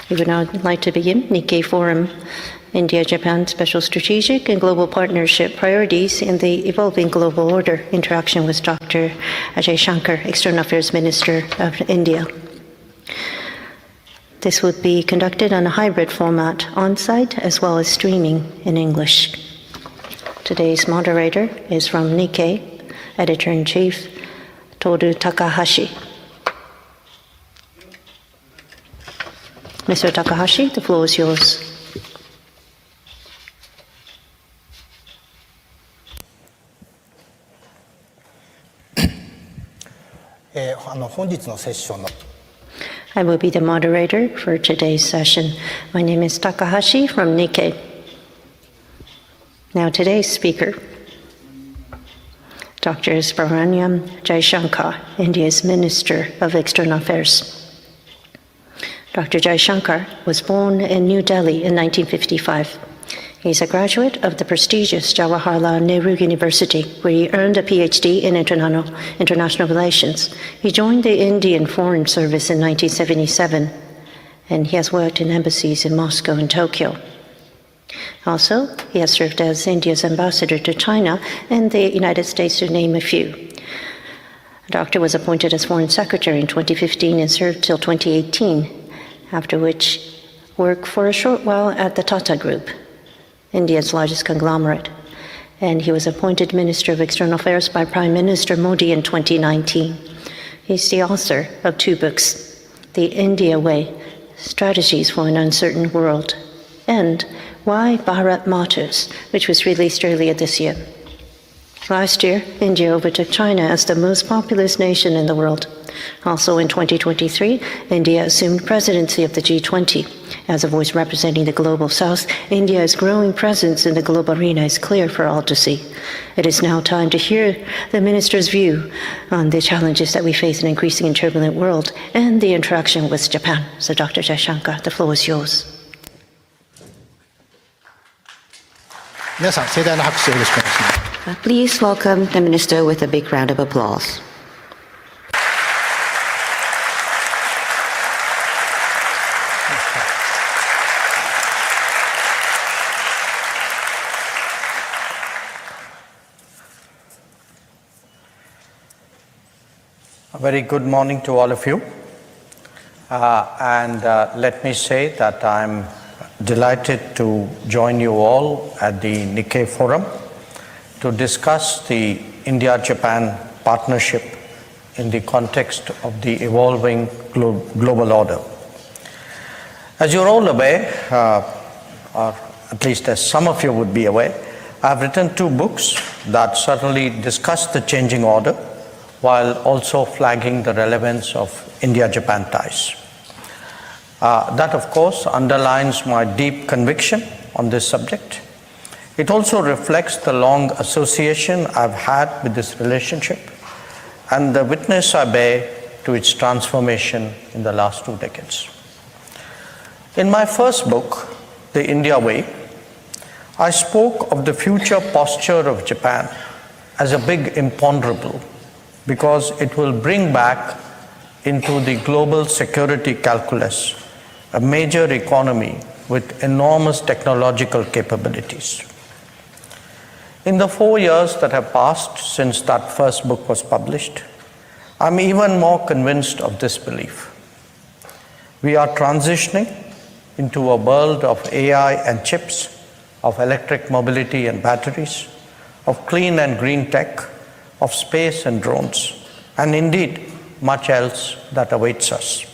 We would now like to begin Nikkei Forum, India-Japan Special Strategic and Global Partnership Priorities in the Evolving Global Order, interaction with Dr. Jaishankar, External Affairs Minister of India. This would be conducted on a hybrid format, on-site as well as streaming in English. Today's moderator is from Nikkei, Editor-in-Chief Toru Takahashi. Mr. Takahashi, the floor is yours. I will be the moderator for today's session. My name is Takahashi from Nikkei. Now today's speaker, Dr. Jaishankar, India's Minister of External Affairs. Dr. Jaishankar was born in New Delhi in 1955. He's a graduate of the prestigious Jawaharlal Nehru University, where he earned a PhD in international relations. He joined the Indian Foreign Service in 1977, and he has worked in embassies in Moscow and Tokyo. Also, he has served as India's ambassador to China and the United States, to name a few. The doctor was appointed as Foreign Secretary in 2015 and served till 2018, after which worked for a short while at the Tata Group, India's largest conglomerate, and he was appointed Minister of External Affairs by Prime Minister Modi in 2019. He's the author of 2 books, The India Way, Strategies for an Uncertain World, and Why Bharat Matters, which was released earlier this year. Last year, India overtook China as the most populous nation in the world. Also in 2023, India assumed presidency of the G20. As a voice representing the global south, India's growing presence in the global arena is clear for all to see. It is now time to hear the minister's view on the challenges that we face in an increasing and turbulent world and the interaction with Japan. So Dr. Jaishankar, the floor is yours. Please welcome the minister with a big round of applause. A very good morning to all of you. Let me say that I'm delighted to join you all at the Nikkei Forum to discuss the India-Japan partnership in the context of the evolving global order. As you're all aware, or at least as some of you would be aware, I've written 2 books that certainly discuss the changing order while also flagging the relevance of India-Japan ties. That, of course, underlines my deep conviction on this subject. It also reflects the long association I've had with this relationship and the witness I bear to its transformation in the last 2 decades. In my first book, The India Way, I spoke of the future posture of Japan as a big imponderable, because it will bring back into the global security calculus a major economy with enormous technological capabilities. In the 4 years that have passed since that first book was published, I'm even more convinced of this belief. We are transitioning into a world of AI and chips, of electric mobility and batteries, of clean and green tech, of space and drones, and indeed much else that awaits us.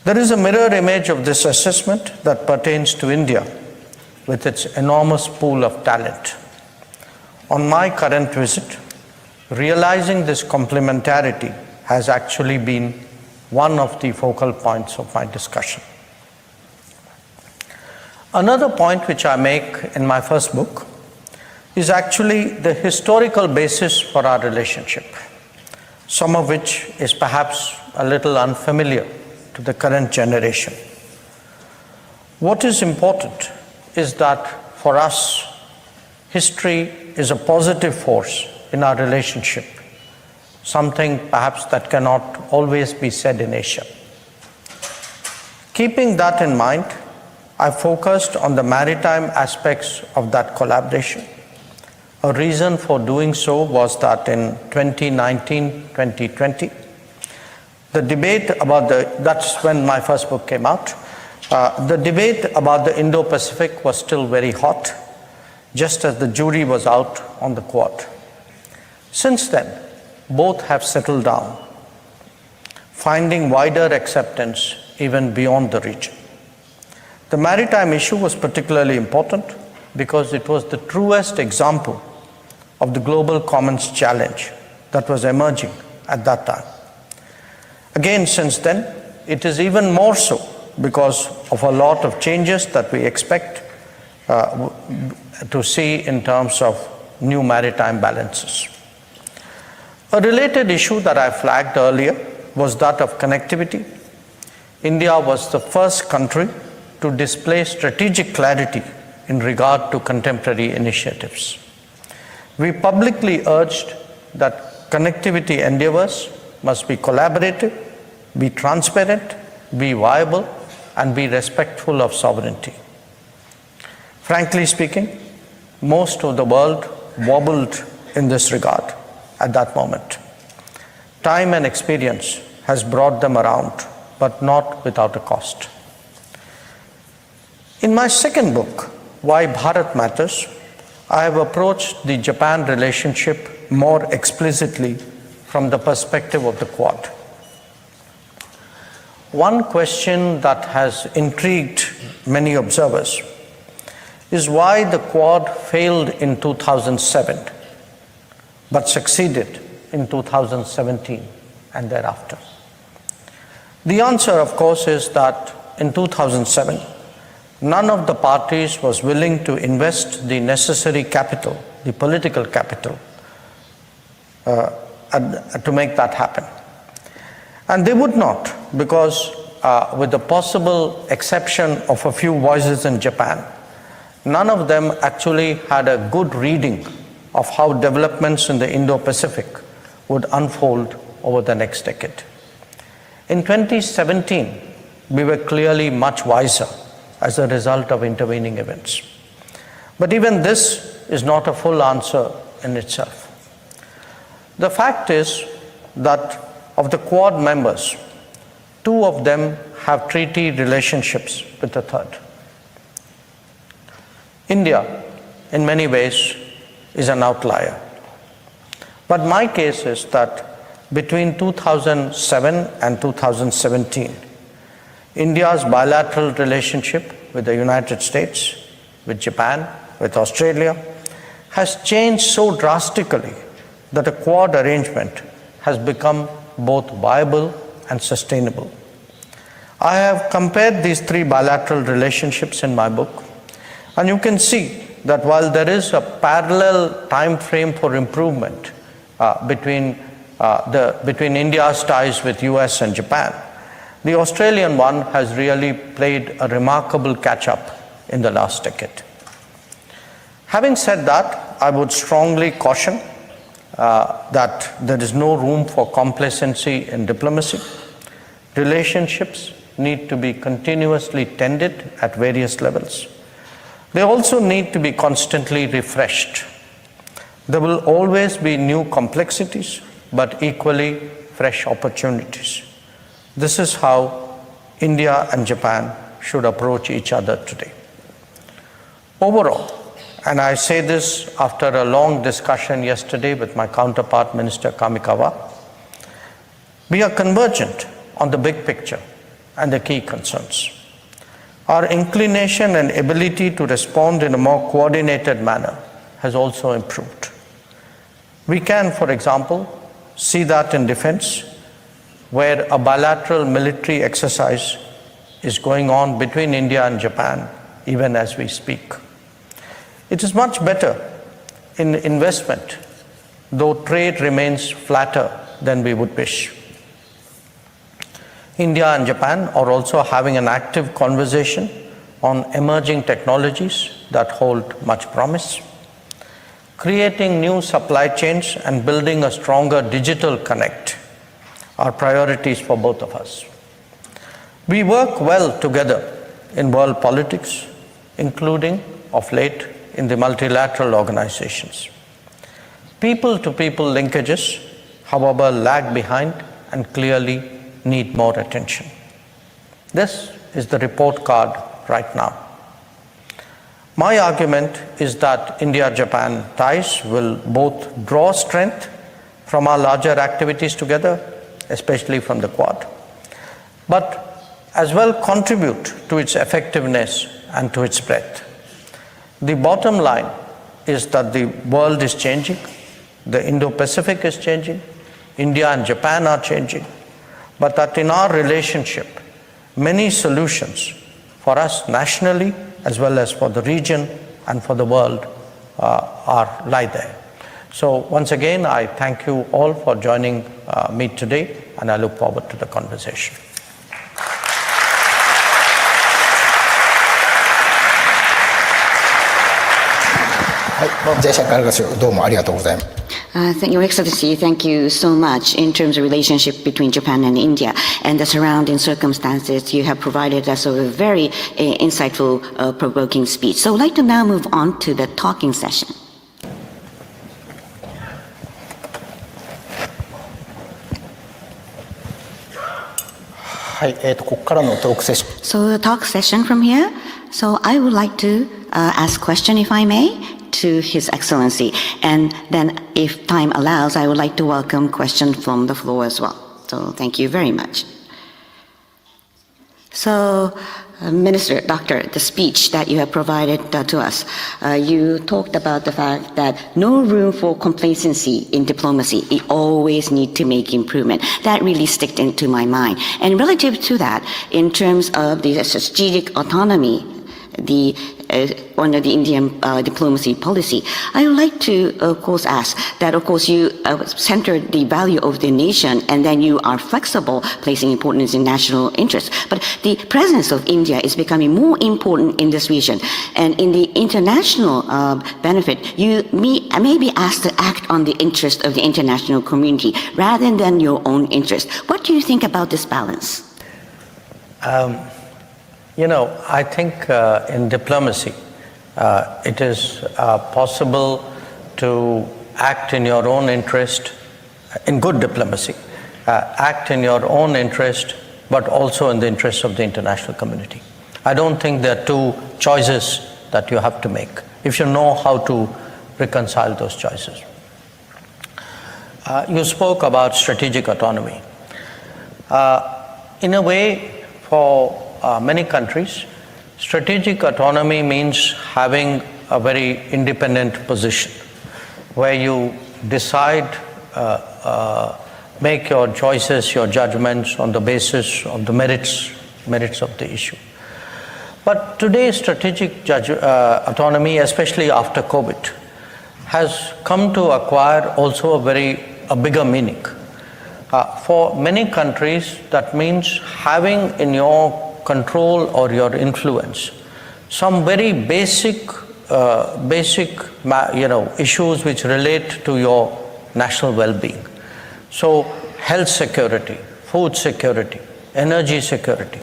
There is a mirror image of this assessment that pertains to India with its enormous pool of talent. On my current visit, realizing this complementarity has actually been one of the focal points of my discussion. Another point which I make in my first book is actually the historical basis for our relationship, some of which is perhaps a little unfamiliar to the current generation. What is important is that for us, history is a positive force in our relationship, something perhaps that cannot always be said in Asia. Keeping that in mind, I focused on the maritime aspects of that collaboration. A reason for doing so was that in 2019-2020, the debate about that's when my first book came out, the debate about the Indo-Pacific was still very hot, just as the jury was out on the Quad. Since then, both have settled down, finding wider acceptance even beyond the region. The maritime issue was particularly important because it was the truest example of the global commons challenge that was emerging at that time. Again, since then, it is even more so because of a lot of changes that we expect to see in terms of new maritime balances. A related issue that I flagged earlier was that of connectivity. India was the first country to display strategic clarity in regard to contemporary initiatives. We publicly urged that connectivity endeavors must be collaborative, be transparent, be viable, and be respectful of sovereignty. Frankly speaking, most of the world wobbled in this regard at that moment. Time and experience has brought them around, but not without a cost. In my second book, Why Bharat Matters, I have approached the Japan relationship more explicitly from the perspective of the Quad. One question that has intrigued many observers is why the Quad failed in 2007 but succeeded in 2017 and thereafter. The answer, of course, is that in 2007, none of the parties was willing to invest the necessary capital, the political capital, to make that happen. And they would not, because with the possible exception of a few voices in Japan, none of them actually had a good reading of how developments in the Indo-Pacific would unfold over the next decade. In 2017, we were clearly much wiser as a result of intervening events. But even this is not a full answer in itself. The fact is that of the Quad members, 2 of them have treaty relationships with the third. India, in many ways, is an outlier. But my case is that between 2007 and 2017, India's bilateral relationship with the United States, with Japan, with Australia, has changed so drastically that a Quad arrangement has become both viable and sustainable. I have compared these 3 bilateral relationships in my book, and you can see that while there is a parallel time frame for improvement between India's ties with US and Japan, the Australian one has really played a remarkable catch-up in the last decade. Having said that, I would strongly caution that there is no room for complacency in diplomacy. Relationships need to be continuously tended at various levels. They also need to be constantly refreshed. There will always be new complexities, but equally fresh opportunities. This is how India and Japan should approach each other today. Overall, and I say this after a long discussion yesterday with my counterpart, Minister Kamikawa, we are convergent on the big picture and the key concerns. Our inclination and ability to respond in a more coordinated manner has also improved. We can, for example, see that in defense, where a bilateral military exercise is going on between India and Japan, even as we speak. It is much better in investment, though trade remains flatter than we would wish. India and Japan are also having an active conversation on emerging technologies that hold much promise. Creating new supply chains and building a stronger digital connect are priorities for both of us. We work well together in world politics, including, of late, in the multilateral organizations. People-to-people linkages, however, lag behind and clearly need more attention. This is the report card right now. My argument is that India-Japan ties will both draw strength from our larger activities together, especially from the Quad, but as well contribute to its effectiveness and to its breadth. The bottom line is that the world is changing, the Indo-Pacific is changing, India and Japan are changing, but that in our relationship, many solutions for us nationally as well as for the region and for the world lie there. So once again, I thank you all for joining me today, and I look forward to the conversation. はい、ジャイシャンカー学長、どうもありがとうございます。Thank Your Excellency, thank you so much in terms of relationship between Japan and India and the surrounding circumstances. You have provided us a very insightful, provoking speech. So I'd like to now move on to the talking session. はい、ここからのトークセッション。 So the talk session from here. So I would like to ask question, if I may, to His Excellency. And then if time allows, I would like to welcome questions from the floor as well. So thank you very much. So, Minister, Doctor, the speech that you have provided to us, you talked about the fact that no room for complacency in diplomacy. We always need to make improvement. That really stuck into my mind. And relative to that, in terms of the strategic autonomy, under the Indian diplomacy policy, I would like to, of course, ask that, of course, you center the value of the nation, and then you are flexible, placing importance in national interests. But the presence of India is becoming more important in this region, and in the international benefit, you may be asked to act on the interest of the international community rather than your own interest. What do you think about this balance? I think in diplomacy, it is possible to act in your own interest, in good diplomacy, act in your own interest, but also in the interest of the international community. I don't think there are two choices that you have to make, if you know how to reconcile those choices. You spoke about strategic autonomy. In a way, for many countries, strategic autonomy means having a very independent position where you decide, make your choices, your judgments on the basis of the merits of the issue. But today's strategic autonomy, especially after COVID, has come to acquire also a bigger meaning. For many countries, that means having in your control or your influence some very basic issues which relate to your national well-being. So health security, food security, energy security,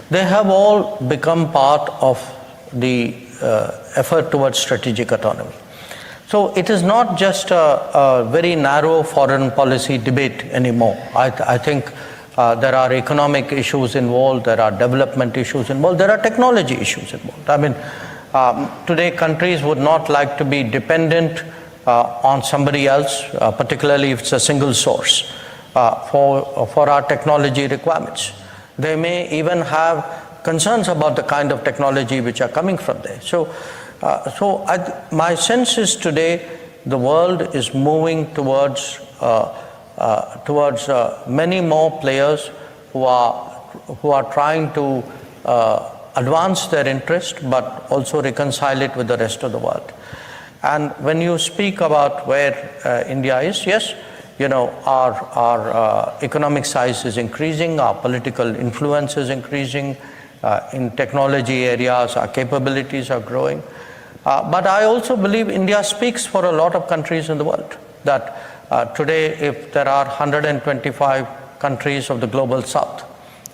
they have all become part of the effort towards strategic autonomy. So it is not just a very narrow foreign policy debate anymore. I think there are economic issues involved, there are development issues involved, there are technology issues involved. I mean, today countries would not like to be dependent on somebody else, particularly if it's a single source, for our technology requirements. They may even have concerns about the kind of technology which are coming from there. My sense is today the world is moving towards many more players who are trying to advance their interest but also reconcile it with the rest of the world. And when you speak about where India is, yes, our economic size is increasing, our political influence is increasing, in technology areas our capabilities are growing. But I also believe India speaks for a lot of countries in the world, that today if there are 125 countries of the global south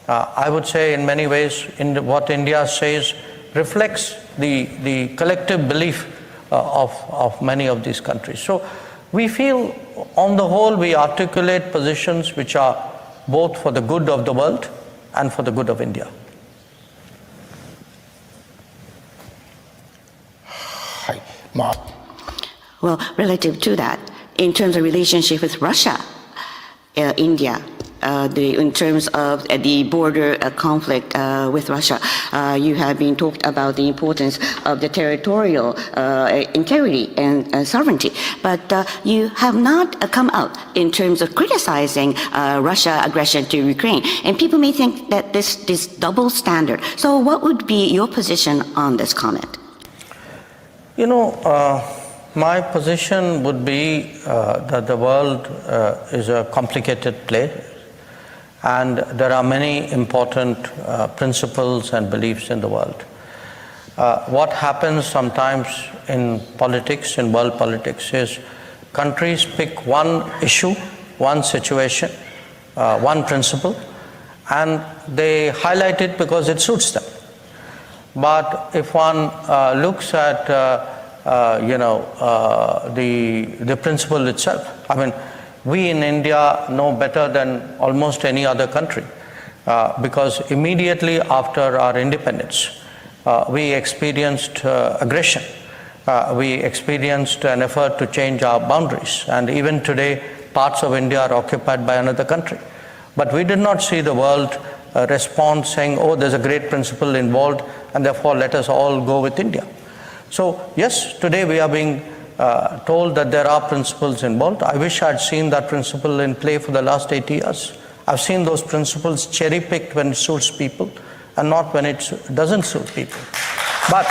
I would say in many ways what India says reflects the collective belief of many of these countries. So we feel on the whole we articulate positions which are both for the good of the world and for the good of India. はい。まあ Well, relative to that, in terms of relationship with Russia, India, in terms of the border conflict with Russia, you have been talked about the importance of the territorial integrity and sovereignty, but you have not come out in terms of criticizing Russia aggression to Ukraine, and people may think that this double standard. So what would be your position on this comment? You know, my position would be that the world is a complicated place, and there are many important principles and beliefs in the world. What happens sometimes in politics, in world politics, is countries pick one issue, one situation, one principle, and they highlight it because it suits them. But if one looks at the principle itself, I mean, we in India know better than almost any other country because immediately after our independence, we experienced aggression. We experienced an effort to change our boundaries, and even today parts of India are occupied by another country. But we did not see the world respond saying, oh, there's a great principle involved and therefore let us all go with India. So yes, today we are being told that there are principles involved. I wish I had seen that principle in play for the last 80 years. I've seen those principles cherry-picked when it suits people and not when it doesn't suit people. But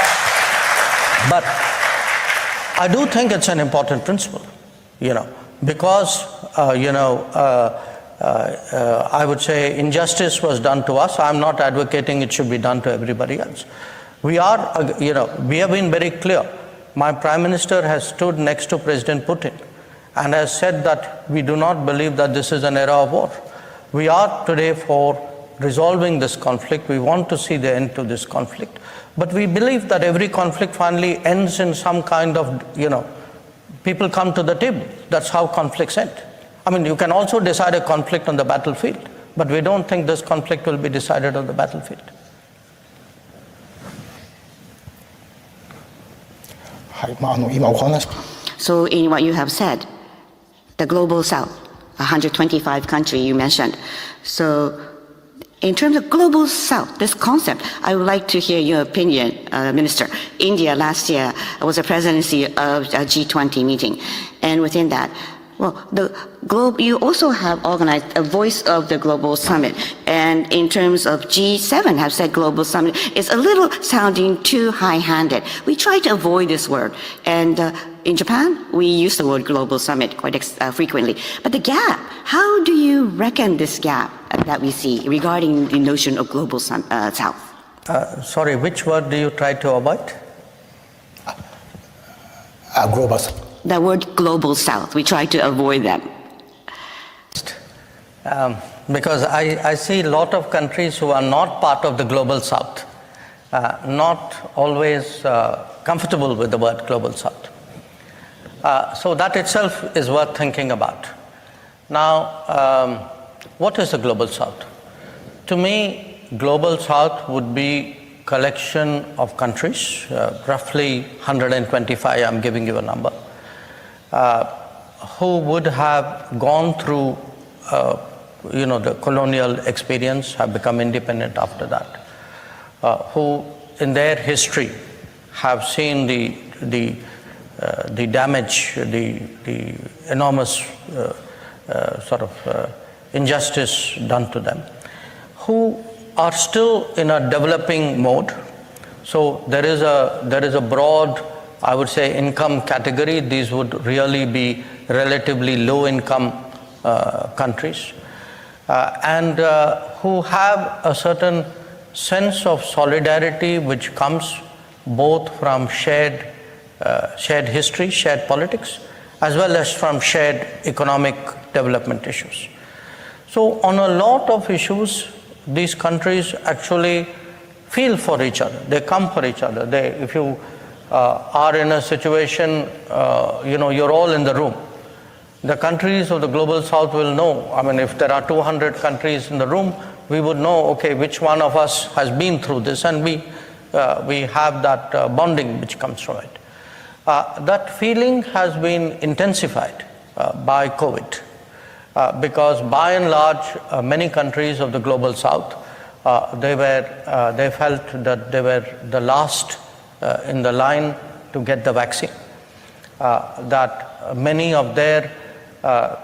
I do think it's an important principle, because, I would say injustice was done to us. I'm not advocating it should be done to everybody else. We have been very clear. My Prime Minister has stood next to President Putin and has said that we do not believe that this is an era of war. We are today for resolving this conflict. We want to see the end to this conflict. But we believe that every conflict finally ends in some kind of, people come to the table. That's how conflicts end. I mean, you can also decide a conflict on the battlefield, but we don't think this conflict will be decided on the battlefield. はい。まあ今お話 So in what you have said, the global south, 125 countries you mentioned. So in terms of global south, this concept, I would like to hear your opinion, Minister. India last year was a presidency of a G20 meeting. And within that, you also have organized a Voice of the Global Summit. And in terms of G7 have said Global Summit, it's a little sounding too high-handed. We try to avoid this word. And in Japan, we use the word Global Summit quite frequently. But the gap, how do you reckon this gap that we see regarding the notion of Global South? Sorry, which word do you try to avoid? Global The word Global South, we try to avoid them. Because I see a lot of countries who are not part of the Global South, not always comfortable with the word Global South. So that itself is worth thinking about. Now, what is the Global South? To me, Global South would be collection of countries, roughly 125, I'm giving you a number, who would have gone through the colonial experience, have become independent after that, who in their history have seen the damage, the enormous injustice done to them, who are still in a developing mode. So there is a broad, I would say, income category. These would really be relatively low income countries, and who have a certain sense of solidarity which comes both from shared history, shared politics, as well as from shared economic development issues. So on a lot of issues, these countries actually feel for each other. They come for each other. If you are in a situation, you're all in the room. The countries of the global south will know. I mean, if there are 200 countries in the room, we would know, okay, which one of us has been through this, and we have that bonding which comes from it. That feeling has been intensified by COVID, because by and large, many countries of the global south, they felt that they were the last in the line to get the vaccine. That many of their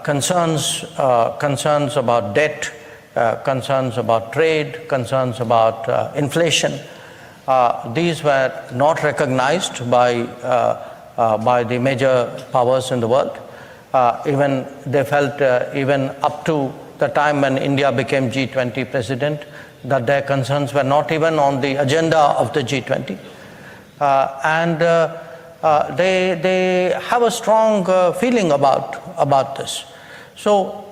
concerns about debt, concerns about trade, concerns about inflation, these were not recognized by the major powers in the world. Even they felt, even up to the time when India became G20 president, that their concerns were not even on the agenda of the G20. They have a strong feeling about this. So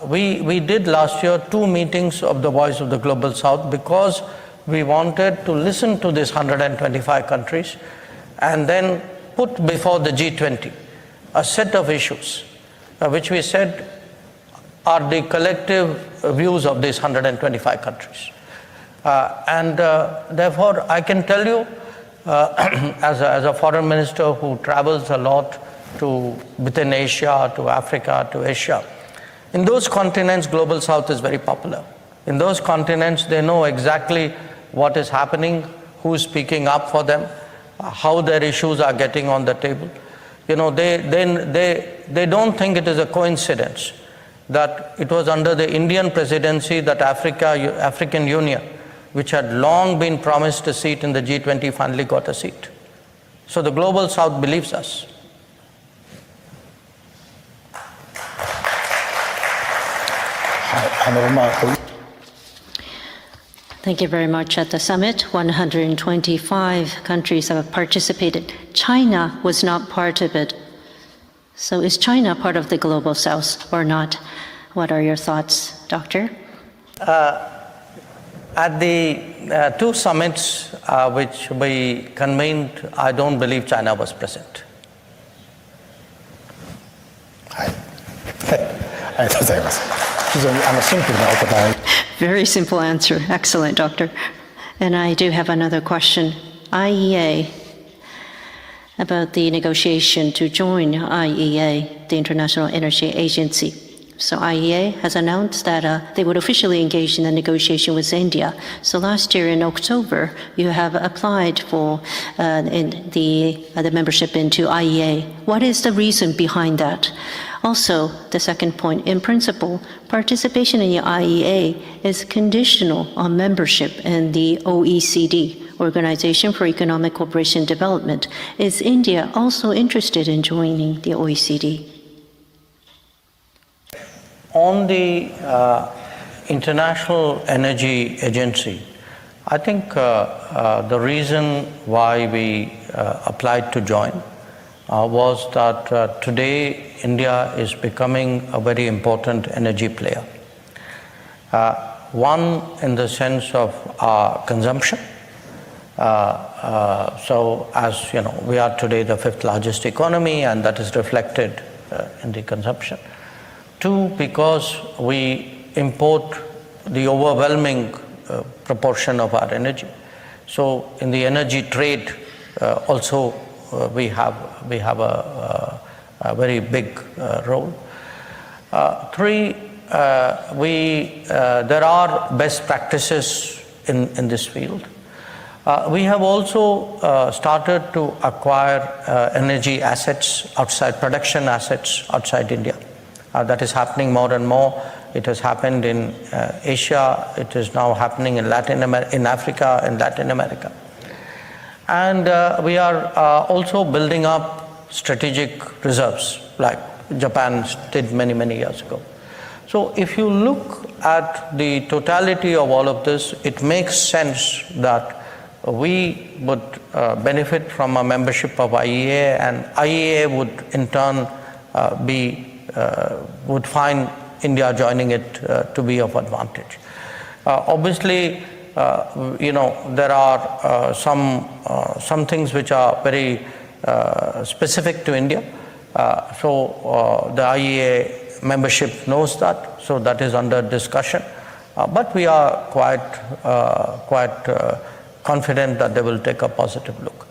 we did last year 2 meetings of the Voice of the Global South, because we wanted to listen to these 125 countries and then put before the G20 a set of issues which we said are the collective views of these 125 countries. Therefore, I can tell you, as a foreign minister who travels a lot within Asia, to Africa, to Asia, in those continents, Global South is very popular. In those continents, they know exactly what is happening, who is speaking up for them, how their issues are getting on the table. They don't think it is a coincidence that it was under the Indian presidency that African Union, which had long been promised a seat in the G20, finally got a seat. So the Global South believes us. Thank you very much. At the summit, 125 countries have participated. China was not part of it. So is China part of the Global South or not? What are your thoughts, Doctor? At the 2 summits which we convened, I don't believe China was present. Very simple answer. Excellent, Doctor. And I do have another question. IEA, about the negotiation to join IEA, the International Energy Agency. So IEA has announced that they would officially engage in the negotiation with India. So last year in October, you have applied for the membership into IEA. What is the reason behind that? Also, the second point, in principle, participation in the IEA is conditional on membership in the OECD, Organization for Economic Cooperation and Development. Is India also interested in joining the OECD? On the International Energy Agency, I think the reason why we applied to join was that today India is becoming a very important energy player. One, in the sense of our consumption. So as you know, we are today the 5th largest economy, and that is reflected in the consumption. 2, because we import the overwhelming proportion of our energy. So in the energy trade also we have a very big role. 3, there are best practices in this field. We have also started to acquire energy assets outside, production assets outside India. That is happening more and more. It has happened in Asia. It is now happening in Africa and Latin America. And we are also building up strategic reserves, like Japan did many, many years ago. So if you look at the totality of all of this, it makes sense that we would benefit from a membership of IEA, and IEA would in turn would find India joining it to be of advantage. Obviously, there are some things which are very specific to India. So the IEA membership knows that, so that is under discussion. But we are quite confident that they will take a positive look.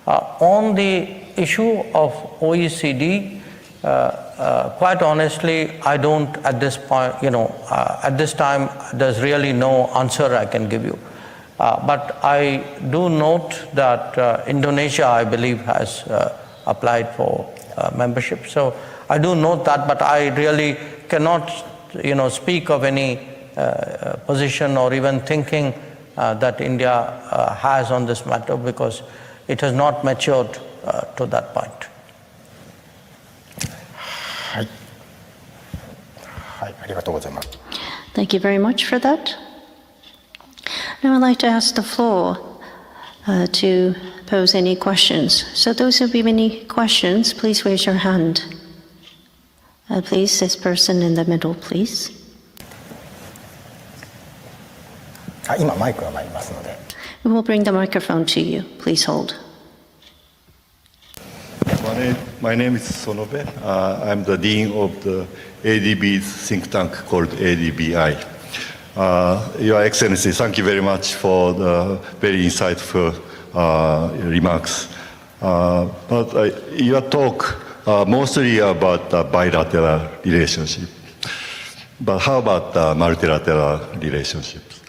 On the issue of OECD, quite honestly, I don't at this point, at this time, there's really no answer I can give you. But I do note that Indonesia, I believe, has applied for membership. So I do note that, but I really cannot, speak of any position or even thinking that India has on this matter, because it has not matured to that point. はい、はい、ありがとうございます。 Thank you very much for that. Now I'd like to ask the floor to pose any questions. So those who have any questions, please raise your hand. Please, this person in the middle, please. 今マイクが参りますので。 We will bring the microphone to you. Please hold. My name is Sonobe. I'm the dean of the ADB's think tank called ADBI. Your Excellency, thank you very much for the very insightful remarks. But your talk mostly about bilateral relationship. But how about multilateral relationships?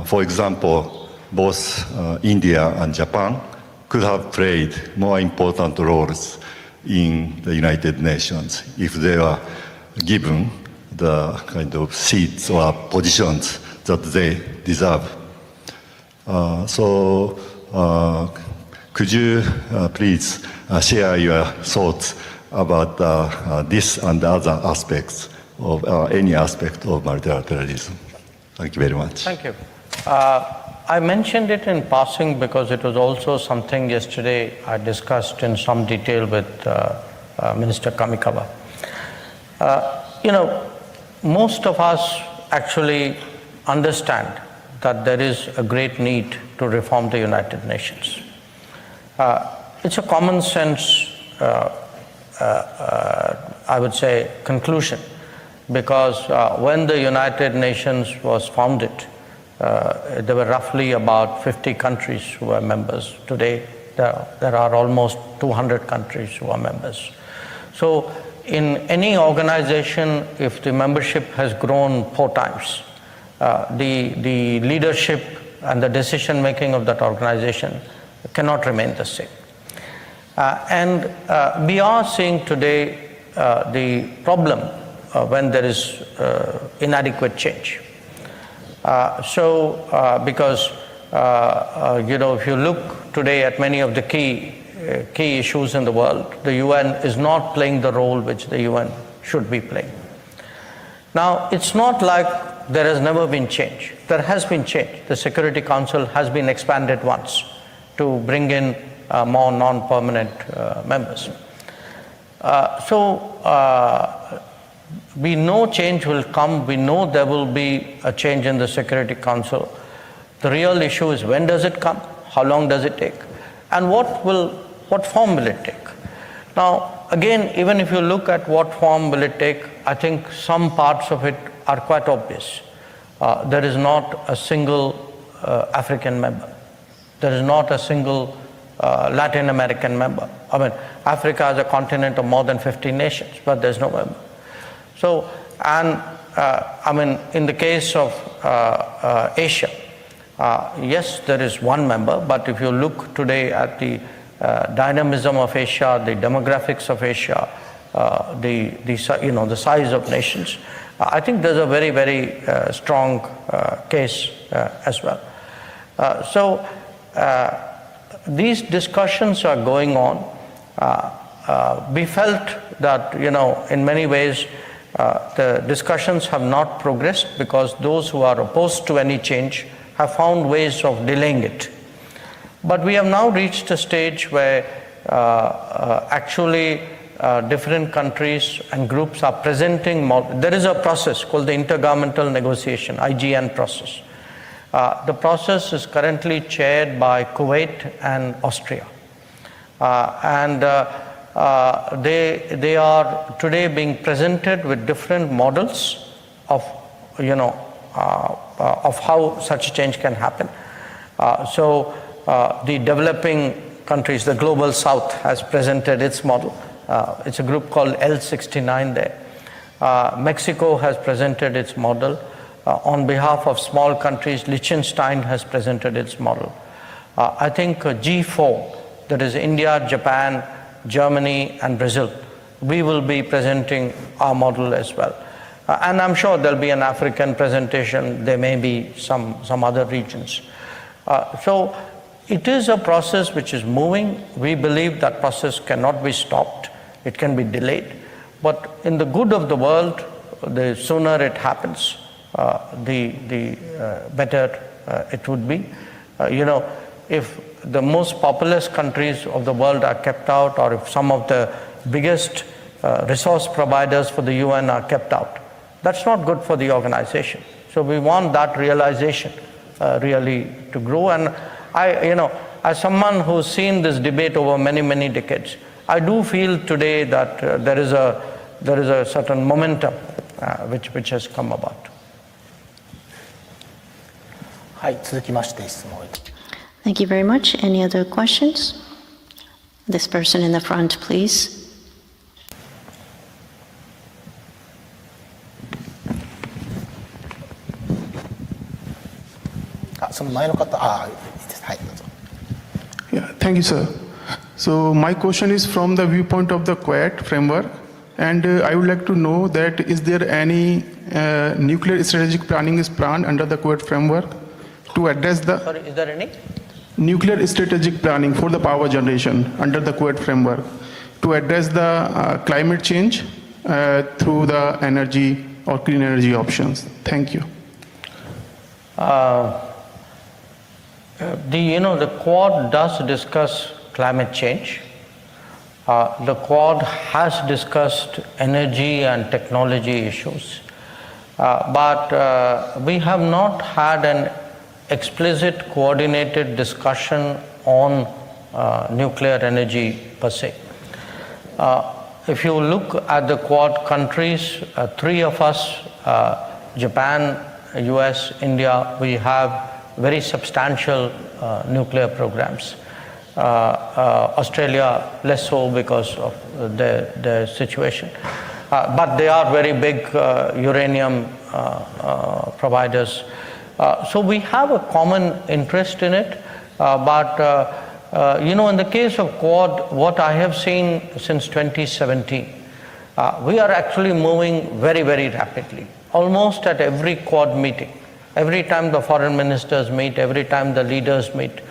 For example, both India and Japan could have played more important roles in the United Nations if they were given the kind of seats or positions that they deserve. So could you please share your thoughts about this and other aspects of any aspect of multilateralism? Thank you very much. Thank you. I mentioned it in passing because it was also something yesterday I discussed in some detail with Minister Kamikawa. Most of us actually understand that there is a great need to reform the United Nations. It's a common sense, I would say, conclusion, because when the United Nations was founded, there were roughly about 50 countries who were members. Today, there are almost 200 countries who are members. So in any organization, if the membership has grown 4 times, the leadership and the decision making of that organization cannot remain the same. And we are seeing today the problem when there is inadequate change. Because if you look today at many of the key issues in the world, the UN is not playing the role which the UN should be playing. Now, it's not like there has never been change. There has been change. The Security Council has been expanded once to bring in more non-permanent members. We know change will come. We know there will be a change in the Security Council. The real issue is, when does it come? How long does it take? And what form will it take? Now, again, even if you look at what form will it take, I think some parts of it are quite obvious. There is not a single African member. There is not a single Latin American member. I mean, Africa is a continent of more than 50 nations, but there's no member. So, and in the case of Asia, yes, there is one member, but if you look today at the dynamism of Asia, the demographics of Asia, the size of nations, I think there's a very, very strong case as well. These discussions are going on. We felt that, in many ways, the discussions have not progressed because those who are opposed to any change have found ways of delaying it. But we have now reached a stage where actually different countries and groups are presenting. There is a process called the Intergovernmental Negotiation, IGN process. The process is currently chaired by Kuwait and Austria. They are today being presented with different models of, of how such change can happen. The developing countries, the Global South, has presented its model. It's a group called L69 there. Mexico has presented its model. On behalf of small countries, Liechtenstein has presented its model. I think G4, that is India, Japan, Germany, and Brazil, we will be presenting our model as well. And I'm sure there'll be an African presentation, there may be some other regions. So it is a process which is moving. We believe that process cannot be stopped, it can be delayed. But in the good of the world, the sooner it happens, the better it would be. If the most populous countries of the world are kept out, or if some of the biggest resource providers for the UN are kept out, that's not good for the organization. So we want that realization really to grow. And as someone who's seen this debate over many, many decades, I do feel today that there is a certain momentum which has come about. はい、続きまして質問を。 Thank you very much. Any other questions? This person in the front, please. その前の方、いいです。はい、どうぞ。 Yeah, thank you, sir. So my question is from the viewpoint of the Quad framework, and I would like to know that is there any nuclear strategic planning is planned under the Quad framework to address the... Sorry, is there any? Nuclear strategic planning for the power generation under the Quad framework to address the climate change through the energy or clean energy options. Thank you. The Quad does discuss climate change. The Quad has discussed energy and technology issues. But we have not had an explicit coordinated discussion on nuclear energy per se. If you look at the Quad countries, three of us, Japan, US, India, we have very substantial nuclear programs. Australia less so because of their situation. But they are very big uranium providers. So we have a common interest in it, but in the case of Quad, what I have seen since 2017, we are actually moving very, very rapidly. Almost at every Quad meeting, every time the foreign ministers meet, every time the leaders meet,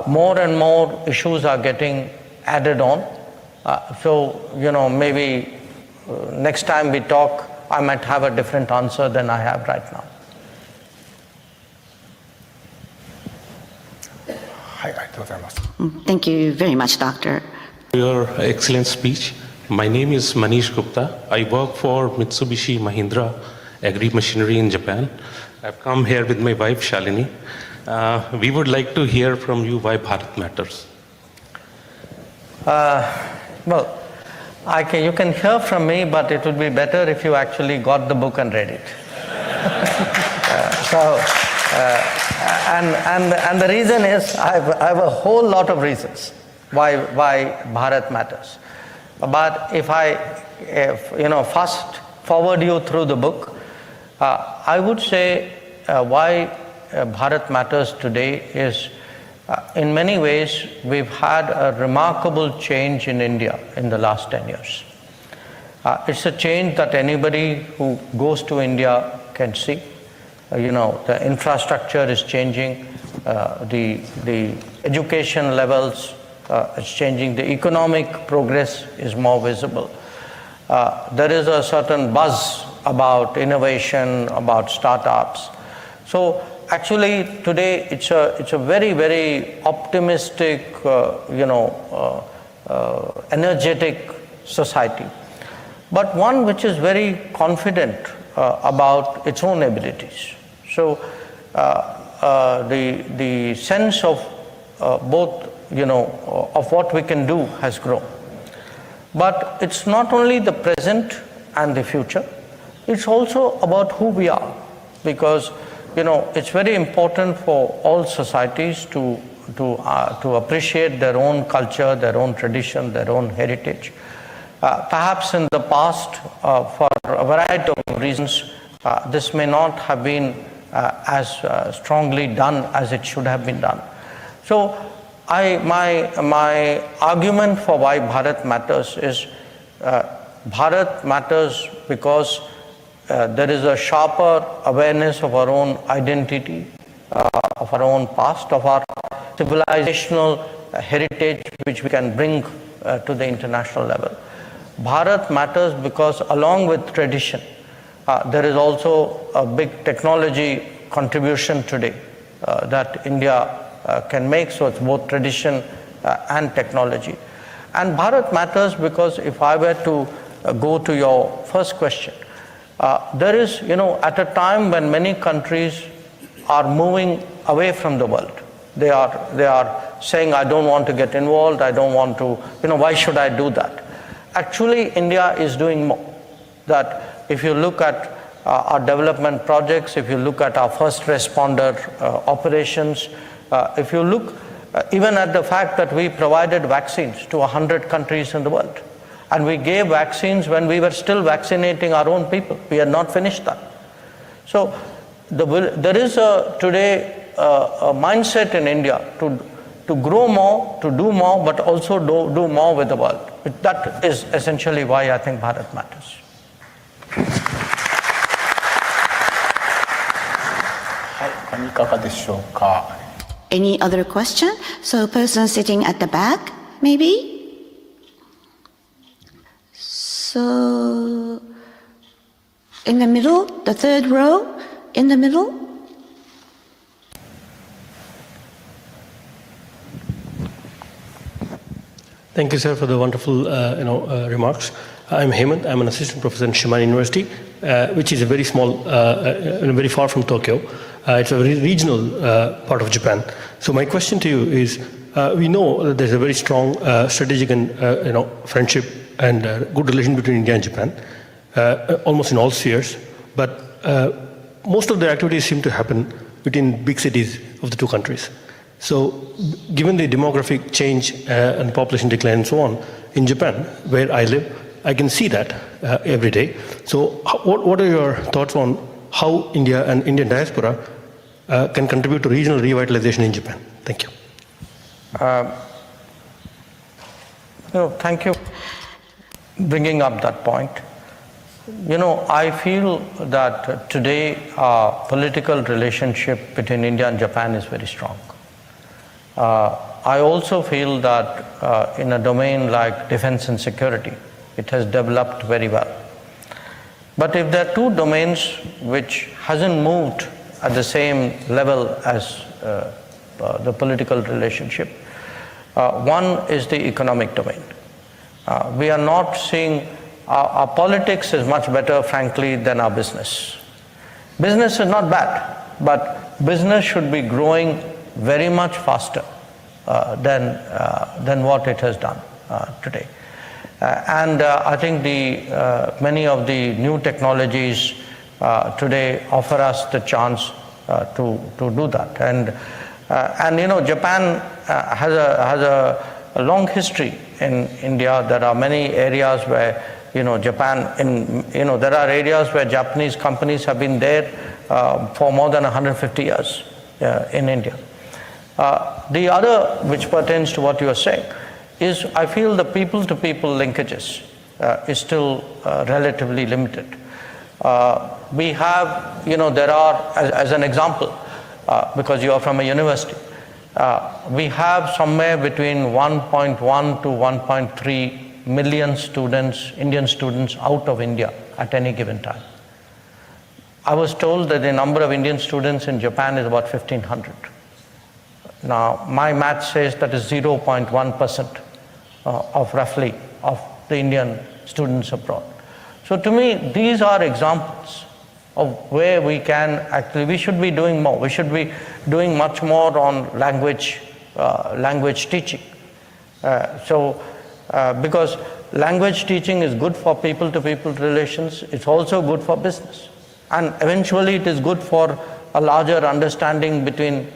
more and more issues are getting added on. So maybe next time we talk, I might have a different answer than I have right now. はい、ありがとうございます。 Thank you very much, Doctor. Your excellent speech. My name is Manish Gupta. I work for Mitsubishi Mahindra Agri Machinery in Japan. I've come here with my wife Shalini. We would like to hear from you why Bharat matters. Well, you can hear from me, but it would be better if you actually got the book and read it. And the reason is, I have a whole lot of reasons why Bharat matters. But if I fast forward you through the book, I would say why Bharat matters today is, in many ways, we've had a remarkable change in India in the last 10 years. It's a change that anybody who goes to India can see. The infrastructure is changing, the education levels is changing, the economic progress is more visible. There is a certain buzz about innovation, about startups. So actually today it's a very, very optimistic, energetic society, but one which is very confident about its own abilities. So the sense of both, of what we can do has grown. But it's not only the present and the future, it's also about who we are, because it's very important for all societies to appreciate their own culture, their own tradition, their own heritage. Perhaps in the past, for a variety of reasons, this may not have been as strongly done as it should have been done. So my argument for why Bharat matters is Bharat matters because there is a sharper awareness of our own identity, of our own past, of our civilizational heritage which we can bring to the international level. Bharat matters because along with tradition, there is also a big technology contribution today that India can make, so it's both tradition and technology. And Bharat matters because if I were to go to your first question, there is, at a time when many countries are moving away from the world, they are saying, I don't want to get involved, I don't want to, why should I do that? Actually, India is doing more. That if you look at our development projects, if you look at our first responder operations, if you look even at the fact that we provided vaccines to 100 countries in the world, and we gave vaccines when we were still vaccinating our own people. We had not finished that. So there is today a mindset in India to grow more, to do more, but also do more with the world. That is essentially why I think Bharat matters. Any other question? So person sitting at the back, maybe? So in the middle, the third row, in the middle. Thank you, sir, for the wonderful remarks. I'm Hemant. I'm an assistant professor in Shimane University, which is a very small, very far from Tokyo. It's a very regional part of Japan. So my question to you is, we know that there's a very strong strategic and friendship and good relation between India and Japan, almost in all spheres. But most of the activities seem to happen between big cities of the two countries. So given the demographic change and population decline and so on, in Japan, where I live, I can see that every day. So what are your thoughts on how India and Indian diaspora can contribute to regional revitalization in Japan? Thank you. Thank you for bringing up that point. I feel that today our political relationship between India and Japan is very strong. I also feel that in a domain like defense and security, it has developed very well. But if there are two domains which hasn't moved at the same level as the political relationship, one is the economic domain. We are not seeing, our politics is much better, frankly, than our business. Business is not bad, but business should be growing very much faster than what it has done today. And I think many of the new technologies today offer us the chance to do that. And Japan has a long history in India. There are many areas where there are areas where Japanese companies have been there for more than 150 years in India. The other, which pertains to what you are saying, is I feel the people-to-people linkages is still relatively limited. We have, there are, as an example, because you are from a university, we have somewhere between 1.1 to 1.3 million students, Indian students, out of India at any given time. I was told that the number of Indian students in Japan is about 1,500. Now, my math says that is 0.1% of roughly of the Indian students abroad. So to me, these are examples of where we can actually, we should be doing more. We should be doing much more on language teaching. Because language teaching is good for people-to-people relations, it's also good for business. And eventually it is good for a larger understanding between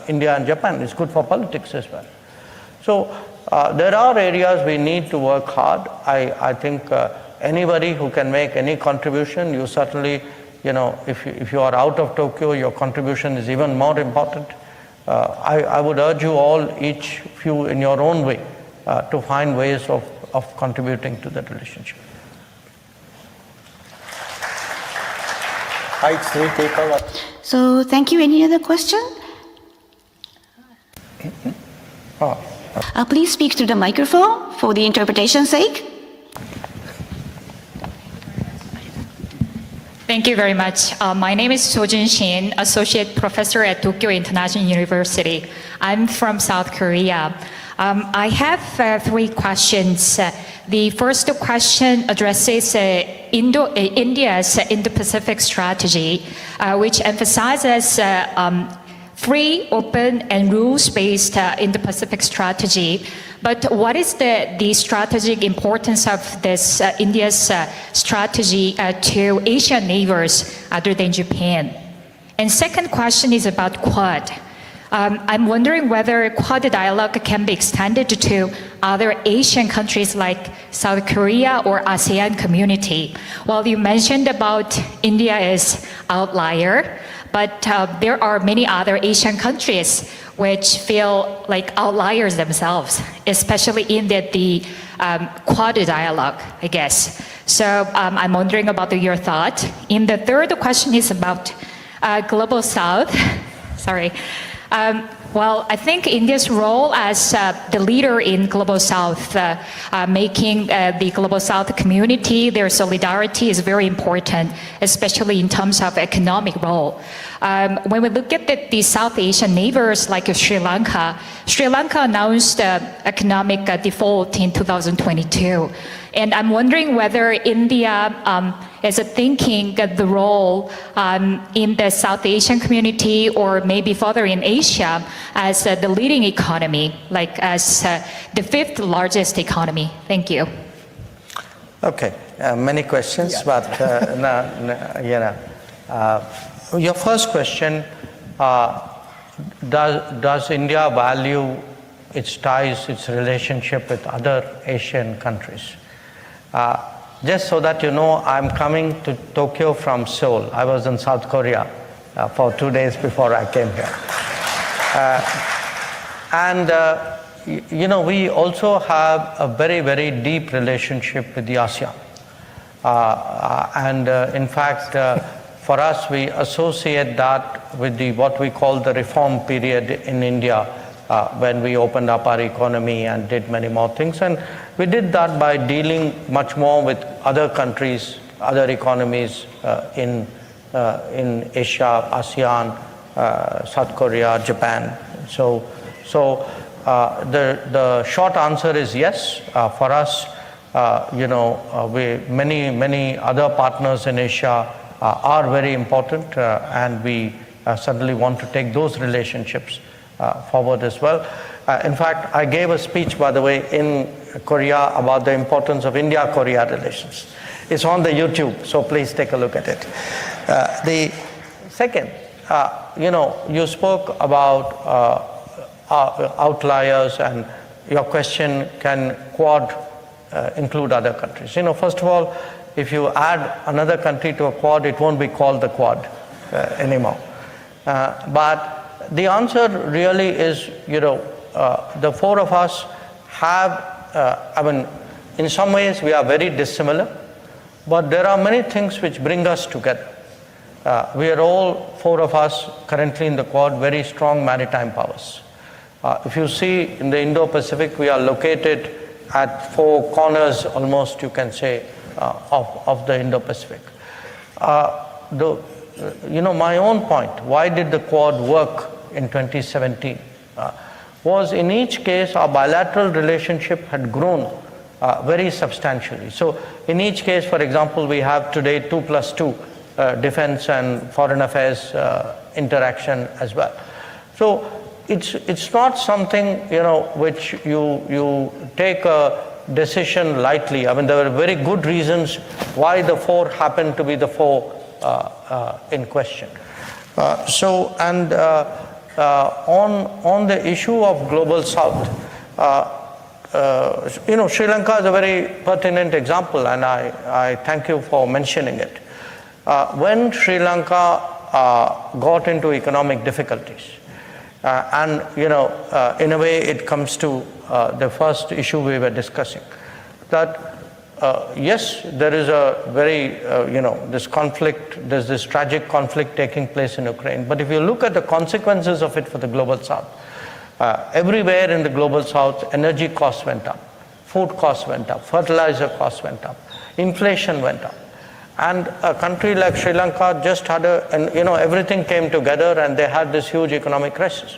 India and Japan. It's good for politics as well. So there are areas we need to work hard. I think anybody who can make any contribution, you certainly, if you are out of Tokyo, your contribution is even more important. I would urge you all, each of you in your own way, to find ways of contributing to that relationship. So thank you. Any other question? Please speak to the microphone for the interpretation's sake. Thank you very much. My name is Sojun Shin, Associate Professor at Tokyo International University. I'm from South Korea. I have 3 questions. The first question addresses India's Indo-Pacific strategy, which emphasizes free, open, and rules-based Indo-Pacific strategy. But what is the strategic importance of this India's strategy to Asian neighbors other than Japan? And second question is about Quad. I'm wondering whether Quad dialogue can be extended to other Asian countries like South Korea or ASEAN community. Well, you mentioned about India as outlier, but there are many other Asian countries which feel like outliers themselves, especially in the Quad dialogue, I guess. So I'm wondering about your thought. And the third question is about Global South. Sorry. Well, I think India's role as the leader in Global South, making the Global South community, their solidarity is very important, especially in terms of economic role. When we look at the South Asian neighbors like Sri Lanka announced economic default in 2022. And I'm wondering whether India is thinking the role in the South Asian community or maybe further in Asia as the leading economy, like as the 5th largest economy. Thank you. Okay, many questions, but your first question, does India value its ties, its relationship with other Asian countries? Just so that you know, I'm coming to Tokyo from Seoul. I was in South Korea for 2 days before I came here. We also have a very, very deep relationship with the ASEAN. In fact, for us, we associate that with what we call the reform period in India, when we opened up our economy and did many more things. And we did that by dealing much more with other countries, other economies in Asia, ASEAN, South Korea, Japan. So the short answer is yes. For us, many other partners in Asia are very important, and we certainly want to take those relationships forward as well. In fact, I gave a speech, by the way, in Korea about the importance of India-Korea relations. It's on the YouTube, so please take a look at it. The second, you spoke about outliers, and your question, can Quad include other countries? First of all, if you add another country to a Quad, it won't be called the Quad anymore. But the answer really is, the 4 of us have, in some ways we are very dissimilar, but there are many things which bring us together. We are all 4 of us currently in the Quad very strong maritime powers. If you see in the Indo-Pacific, we are located at 4 corners, almost you can say, of the Indo-Pacific. My own point, why did the Quad work in 2017, was in each case our bilateral relationship had grown very substantially. So in each case, for example, we have today 2+2 defense and foreign affairs interaction as well. So it's not something, which you take a decision lightly. I mean, there were very good reasons why the 4 happened to be the 4 in question. On the issue of Global South, Sri Lanka is a very pertinent example, and I thank you for mentioning it. When Sri Lanka got into economic difficulties, in a way it comes to the first issue we were discussing, that yes, there is a very, this conflict, there's this tragic conflict taking place in Ukraine, but if you look at the consequences of it for the Global South, everywhere in the Global South, energy costs went up, food costs went up, fertilizer costs went up, inflation went up. And a country like Sri Lanka just had everything came together and they had this huge economic crisis.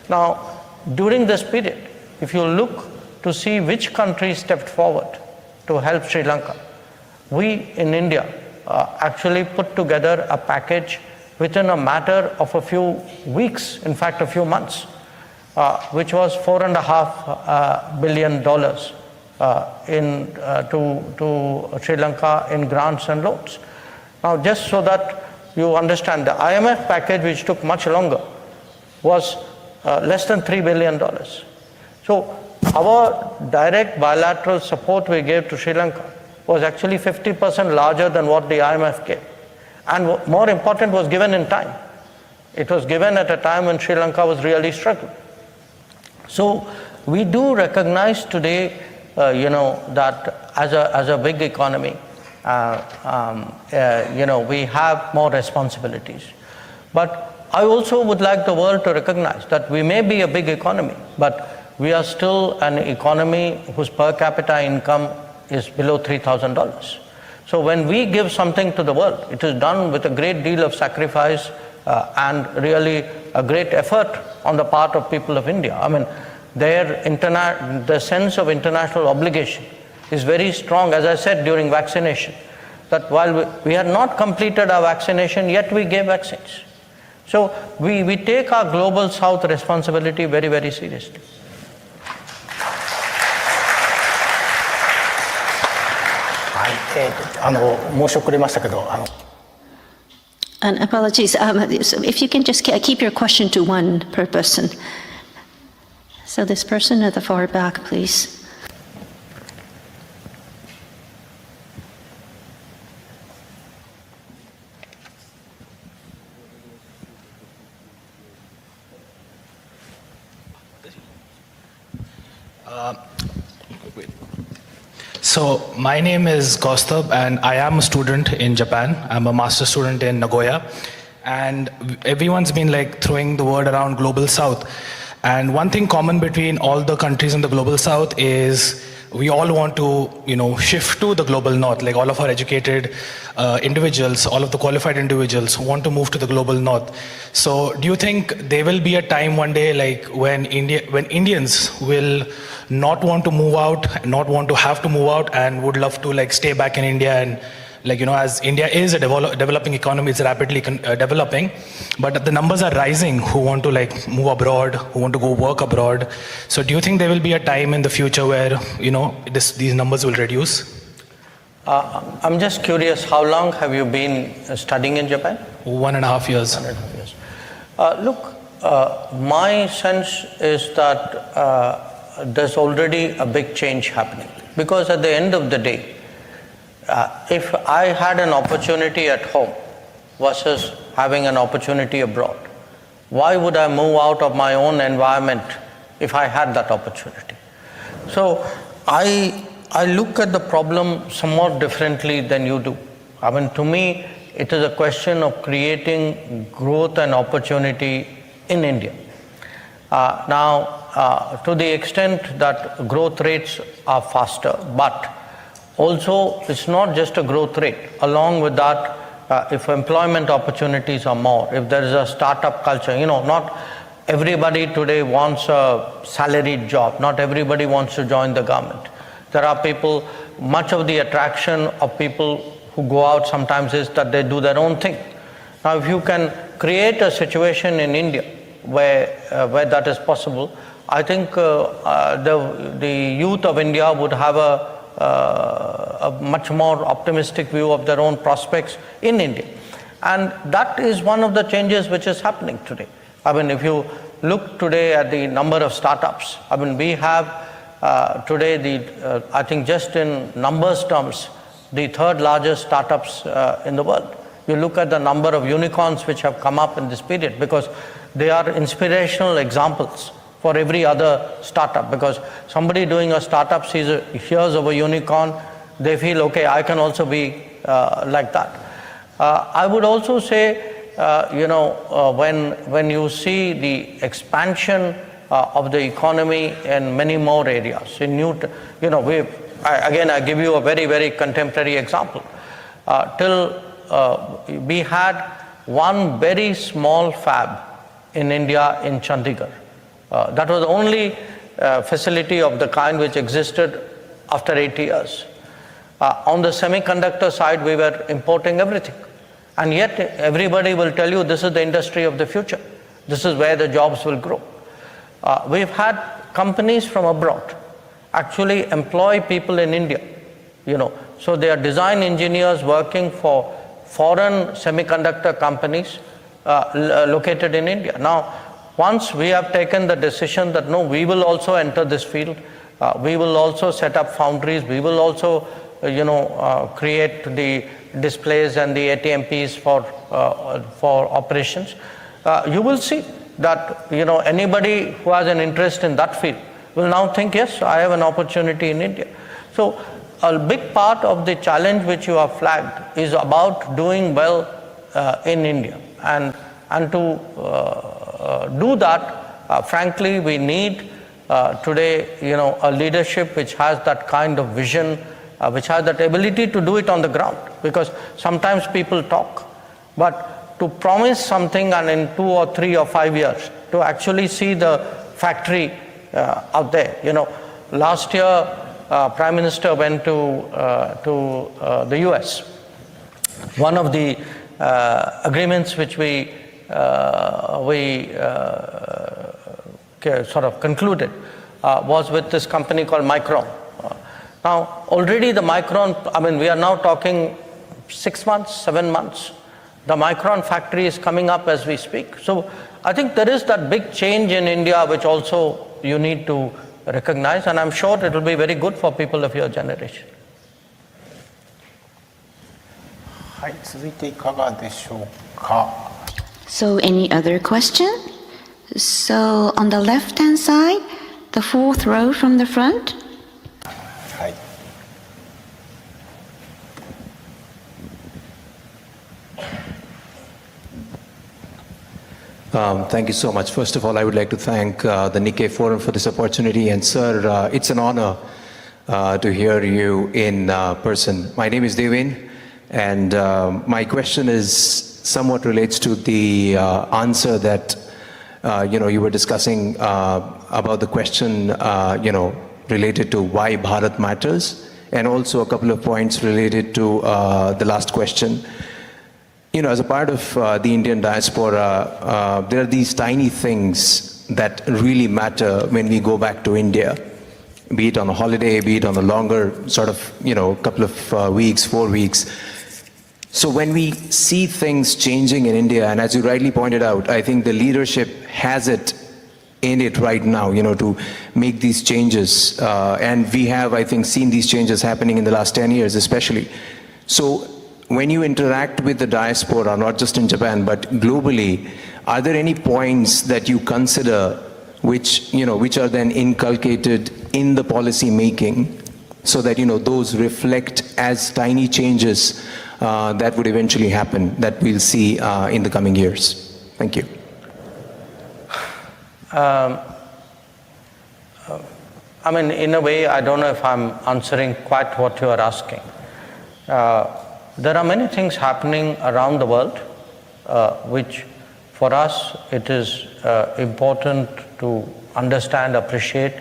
Now, during this period, if you look to see which countries stepped forward to help Sri Lanka, we in India actually put together a package within a matter of a few weeks, in fact a few months, which was $4.5 billion to Sri Lanka in grants and loans. Now, just so that you understand, the IMF package, which took much longer, was less than $3 billion. So our direct bilateral support we gave to Sri Lanka was actually 50% larger than what the IMF gave. And more important, was given in time. It was given at a time when Sri Lanka was really struggling. So we do recognize today, that as a big economy, we have more responsibilities. But I also would like the world to recognize that we may be a big economy, but we are still an economy whose per capita income is below $3,000. So when we give something to the world, it is done with a great deal of sacrifice and really a great effort on the part of people of India. I mean, the sense of international obligation is very strong, as I said during vaccination, that while we had not completed our vaccination, yet we gave vaccines. So we take our Global South responsibility very, very seriously. And apologies, if you can just keep your question to one per person. So this person at the far back, please. So my name is Kaustubh and I am a student in Japan. I'm a master's student in Nagoya. And everyone's been like throwing the word around Global South. And one thing common between all the countries in the Global South is we all want to, shift to the Global North. Like all of our educated individuals, all of the qualified individuals want to move to the Global North. So do you think there will be a time one day like when Indians will not want to move out, not want to have to move out and would love to like stay back in India and as India is a developing economy, it's rapidly developing, but the numbers are rising who want to like move abroad, who want to go work abroad. So do you think there will be a time in the future where, these numbers will reduce? I'm just curious, how long have you been studying in Japan? 1.5 years. 1.5 years. Look, my sense is that there's already a big change happening, because at the end of the day, if I had an opportunity at home versus having an opportunity abroad, why would I move out of my own environment if I had that opportunity? So I look at the problem somewhat differently than you do. I mean, to me, it is a question of creating growth and opportunity in India. To the extent that growth rates are faster, but also it's not just a growth rate. Along with that, if employment opportunities are more, if there is a startup culture, not everybody today wants a salaried job, not everybody wants to join the government. There are people, much of the attraction of people who go out sometimes is that they do their own thing. Now, if you can create a situation in India where that is possible, I think the youth of India would have a much more optimistic view of their own prospects in India. And that is one of the changes which is happening today. I mean, if you look today at the number of startups, I mean, we have today I think just in numbers terms, the third largest startups in the world. You look at the number of unicorns which have come up in this period, because they are inspirational examples for every other startup, because somebody doing a startup hears of a unicorn, they feel, okay, I can also be like that. I would also say, when you see the expansion of the economy in many more areas, I give you a very, very contemporary example. We had one very small fab in India in Chandigarh. That was the only facility of the kind which existed after 80 years. On the semiconductor side, we were importing everything. And yet, everybody will tell you this is the industry of the future. This is where the jobs will grow. We've had companies from abroad actually employ people in India. So they are design engineers working for foreign semiconductor companies located in India. Now, once we have taken the decision that no, we will also enter this field, we will also set up foundries, we will also create the displays and the ATMPs for operations, you will see that anybody who has an interest in that field will now think, yes, I have an opportunity in India. So a big part of the challenge which you have flagged is about doing well in India, and to do that, frankly, we need today a leadership which has that kind of vision, which has that ability to do it on the ground. Because sometimes people talk, but to promise something and in 2 or 3 or 5 years to actually see the factory out there. Last year, Prime Minister went to the US. One of the agreements which we sort of concluded was with this company called Micron. Now, already the Micron, we are now talking 6 months, 7 months. The Micron factory is coming up as we speak. So I think there is that big change in India which also you need to recognize, and I'm sure it will be very good for people of your generation. はい、続いていかがでしょうか。 So any other question? So on the left-hand side, the 4th row from the front. はい。 Thank you so much. First of all, I would like to thank the Nikkei Forum for this opportunity. And sir, it's an honor to hear you in person. My name is Devin, and my question is somewhat relates to the answer that you were discussing about the question related to why Bharat matters, and also a couple of points related to the last question. As a part of the Indian diaspora, there are these tiny things that really matter when we go back to India, be it on a holiday, be it on a longer sort of, couple of weeks, 4 weeks. So when we see things changing in India, and as you rightly pointed out, I think the leadership has it in it right now, to make these changes. And we have, I think, seen these changes happening in the last 10 years, especially. So when you interact with the diaspora, not just in Japan, but globally, are there any points that you consider which are then inculcated in the policy making so that, those reflect as tiny changes that would eventually happen, that we'll see in the coming years? Thank you. In a way, I don't know if I'm answering quite what you are asking. There are many things happening around the world, which for us it is important to understand, appreciate,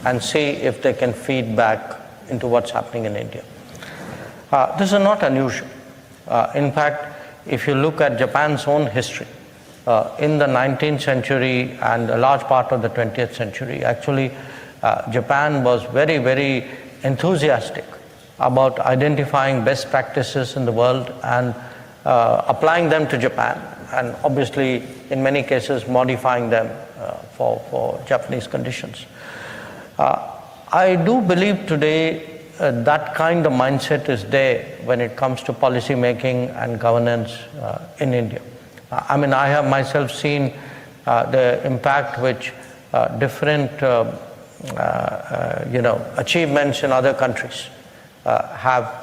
and see if they can feed back into what's happening in India. This is not unusual. In fact, if you look at Japan's own history, in the 19th century and a large part of the 20th century, actually, Japan was very, very enthusiastic about identifying best practices in the world and applying them to Japan, and obviously, in many cases, modifying them for Japanese conditions. I do believe today that kind of mindset is there when it comes to policy making and governance in India. I mean, I have myself seen the impact which different achievements in other countries have,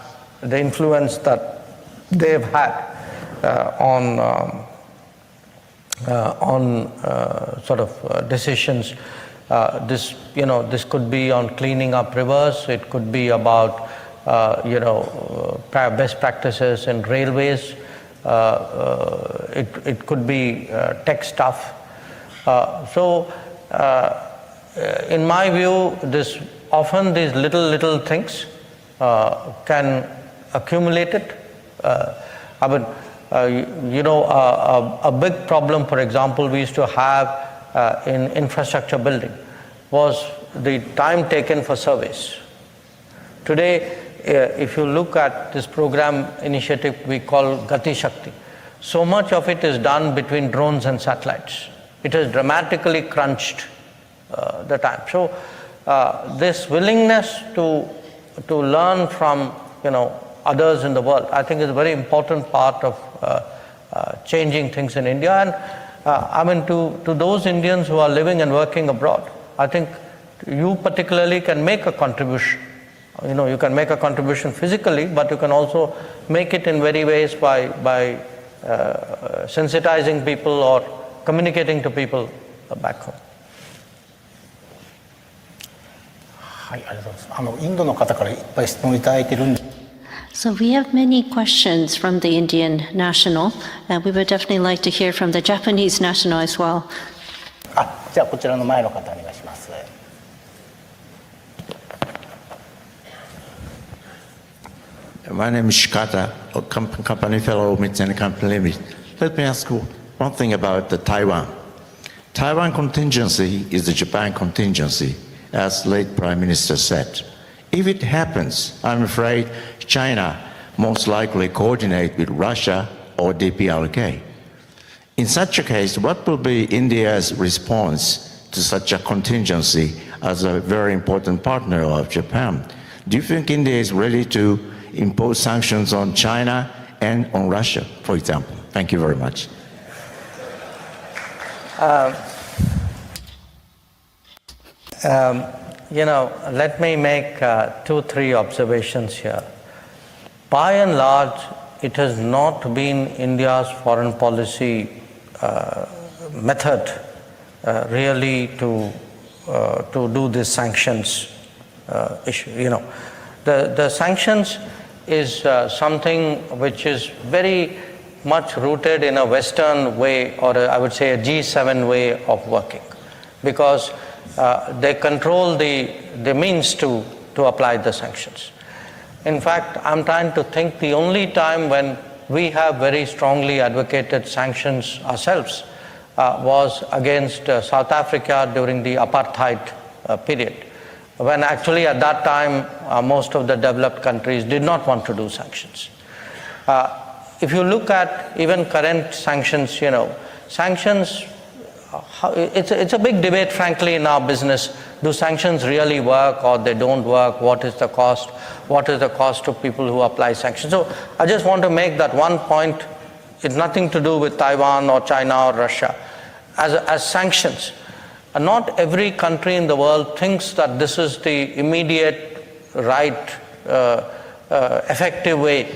the influence that they've had on sort of decisions. This could be on cleaning up rivers. It could be about best practices in railways. It could be tech stuff. In my view, often these little things can accumulate it. I mean, a big problem, for example, we used to have in infrastructure building was the time taken for surveys. Today, if you look at this program initiative we call Gati Shakti, so much of it is done between drones and satellites. It has dramatically crunched the time. So this willingness to learn from others in the world, I think is a very important part of changing things in India. And I mean, to those Indians who are living and working abroad, I think you particularly can make a contribution. You can make a contribution physically, but you can also make it in very ways by sensitizing people or communicating to people back home. はい、ありがとうございます。インドの方からいっぱい質問いただいてるんで。So we have many questions from the Indian national, and we would definitely like to hear from the Japanese national as well. じゃあこちらの前の方お願いします。My name is Shikata, a company fellow of Mitsubishi Company Limited. Let me ask you one thing about the Taiwan. Taiwan contingency is the Japan contingency, as late Prime Minister said. If it happens, I'm afraid China most likely coordinate with Russia or DPRK. In such a case, what will be India's response to such a contingency as a very important partner of Japan? Do you think India is ready to impose sanctions on China and on Russia, for example? Thank you very much. Let me make 2-3 observations here. By and large, it has not been India's foreign policy method really to do this sanctions issue. The sanctions is something which is very much rooted in a Western way, or I would say a G7 way of working, because they control the means to apply the sanctions. In fact, I'm trying to think the only time when we have very strongly advocated sanctions ourselves was against South Africa during the apartheid period, when actually at that time most of the developed countries did not want to do sanctions. If you look at even current sanctions, sanctions, it's a big debate, frankly, in our business. Do sanctions really work or they don't work? What is the cost? What is the cost to people who apply sanctions? So I just want to make that one point. It's nothing to do with Taiwan or China or Russia. As sanctions, not every country in the world thinks that this is the immediate, right, effective way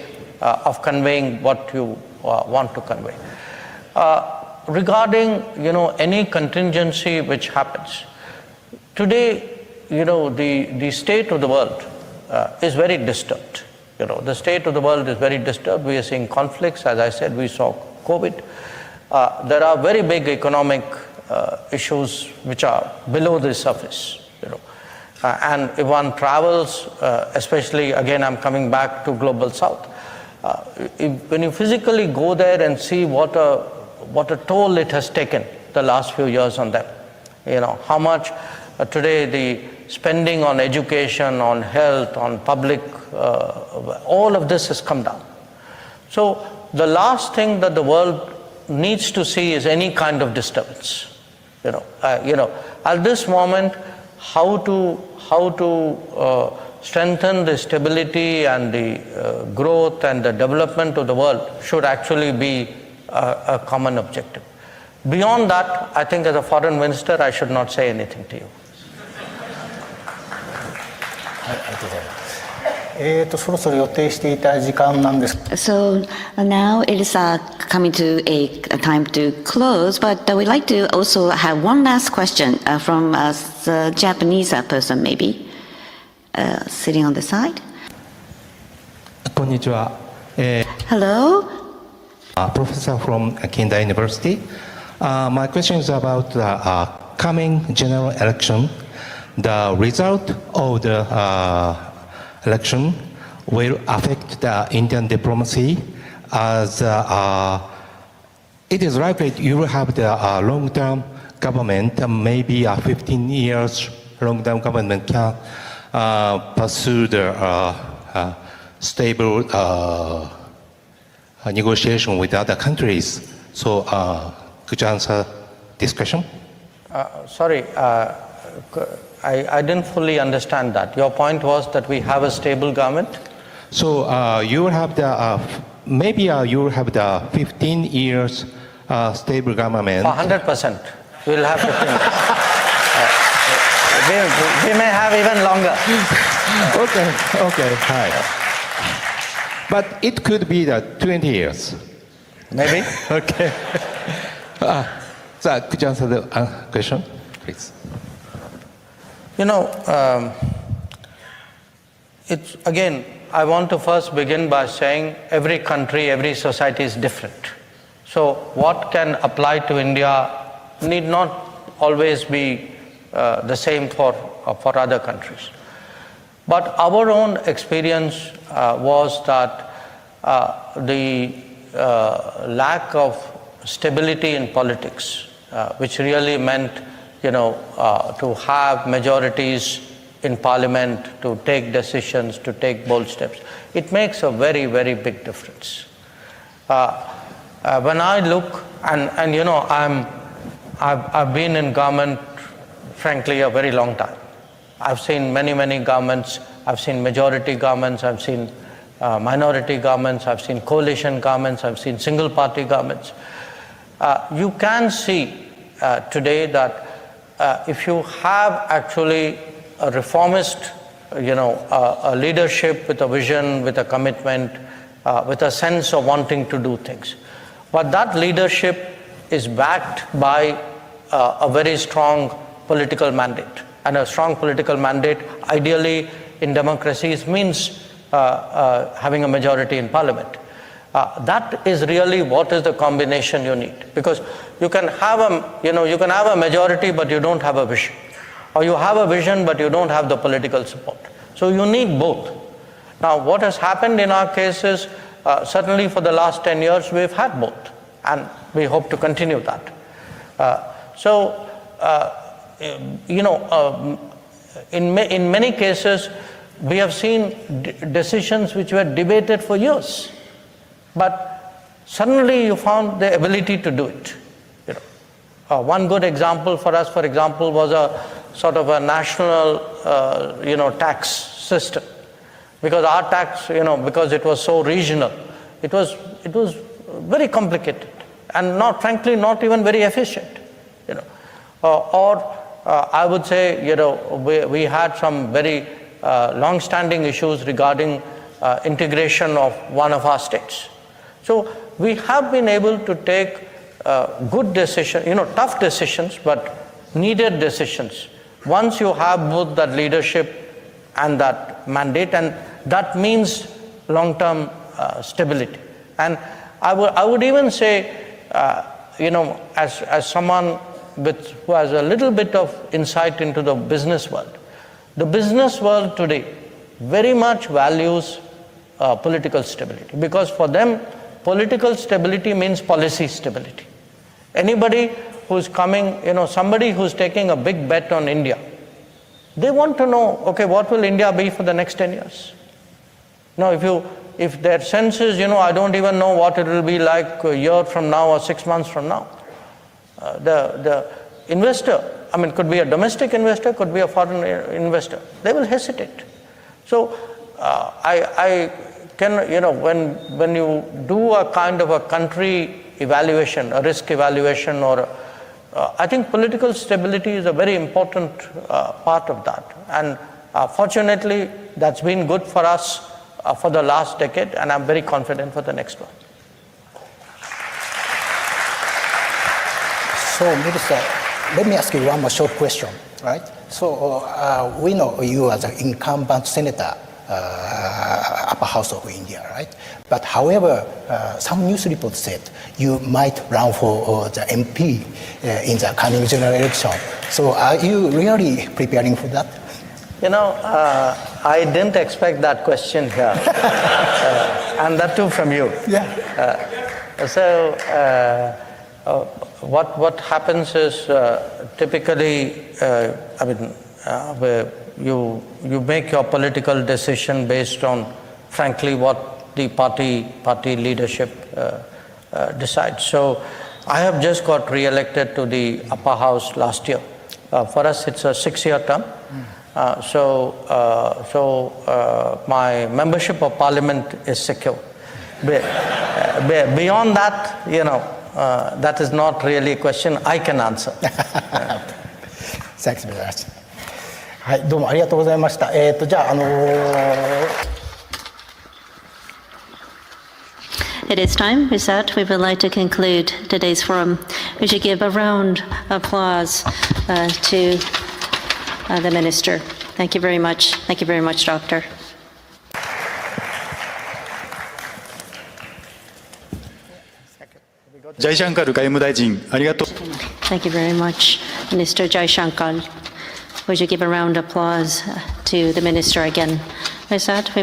of conveying what you want to convey. Regarding any contingency which happens today, the state of the world is very disturbed. The state of the world is very disturbed. We are seeing conflicts. As I said, we saw COVID. There are very big economic issues which are below the surface. And if one travels, especially, again, I'm coming back to Global South, when you physically go there and see what a toll it has taken the last few years on them, how much today the spending on education, on health, on public, all of this has come down. So the last thing that the world needs to see is any kind of disturbance. At this moment, how to strengthen the stability and the growth and the development of the world should actually be a common objective. Beyond that, I think as a foreign minister, I should not say anything to you. そろそろ予定していた時間なんです。So now it is coming to a time to close, but we'd like to also have one last question from the Japanese person, maybe, sitting on the side. こんにちは。Hello. Professor from Kindai University. My question is about the coming general election. The result of the election will affect the Indian diplomacy, as it is likely you will have the long-term government, maybe 15 years long-term government can pursue the stable negotiation with other countries. So could you answer this question? Sorry, I didn't fully understand that. Your point was that we have a stable government? So you will have the, maybe you will have the 15 years stable government. 100%. We'll have 15 years. We may have even longer. Okay, hi. But it could be the 20 years. Maybe. Okay. So could you answer the question, please? It's again, I want to first begin by saying every country, every society is different. So what can apply to India need not always be the same for other countries. But our own experience was that the lack of stability in politics, which really meant to have majorities in parliament, to take decisions, to take bold steps. It makes a very, very big difference. When I look, I've been in government, frankly, a very long time. I've seen many, many governments. I've seen majority governments. I've seen minority governments. I've seen coalition governments. I've seen single party governments. You can see today that if you have actually a reformist, a leadership with a vision, with a commitment, with a sense of wanting to do things, but that leadership is backed by a very strong political mandate. And a strong political mandate, ideally in democracies, means having a majority in parliament. That is really what is the combination you need, because you can have a majority but you don't have a vision, or you have a vision but you don't have the political support. So you need both. Now what has happened in our case is certainly for the last 10 years we've had both, and we hope to continue that. In many cases we have seen decisions which were debated for years, but suddenly you found the ability to do it. One good example for us, for example, was a sort of a national, tax system, because our tax, because it was so regional, it was very complicated and frankly not even very efficient. I would say, we had some very long-standing issues regarding integration of one of our states. So we have been able to take good decisions, tough decisions, but needed decisions. Once you have both that leadership and that mandate, and that means long-term stability. And I would even say, as someone who has a little bit of insight into the business world, The business world today very much values political stability, because for them, political stability means policy stability. Anybody who's coming, somebody who's taking a big bet on India, they want to know, okay, what will India be for the next 10 years? Now, if their sense is, I don't even know what it will be like a year from now or 6 months from now, the investor, could be a domestic investor, could be a foreign investor, they will hesitate. So, I can, when you do a kind of a country evaluation, a risk evaluation, or I think political stability is a very important part of that. And fortunately, that's been good for us for the last decade, and I'm very confident for the next one. So, Minister, let me ask you one more short question, right? So, we know you as an incumbent senator, upper house of India, right? But however, some news reports said you might run for the MP in the coming general election. So are you really preparing for that? I didn't expect that question here, and that too from you. Yeah. What happens is typically, you make your political decision based on, frankly, what the party leadership decides. So I have just got re-elected to the upper house last year. For us, it's a 6-year term. My membership of parliament is secure. Beyond that, that is not really a question I can answer. Thanks very much. はい、どうもありがとうございました。じゃあIt is time. With that, we would like to conclude today's forum. We should give a round of applause to the Minister. Thank you very much. Thank you very much, Doctor. Jaishankar 外務大臣、ありがとう。Thank you very much, Minister Jaishankar. Would you give a round of applause to the Minister again? With that, we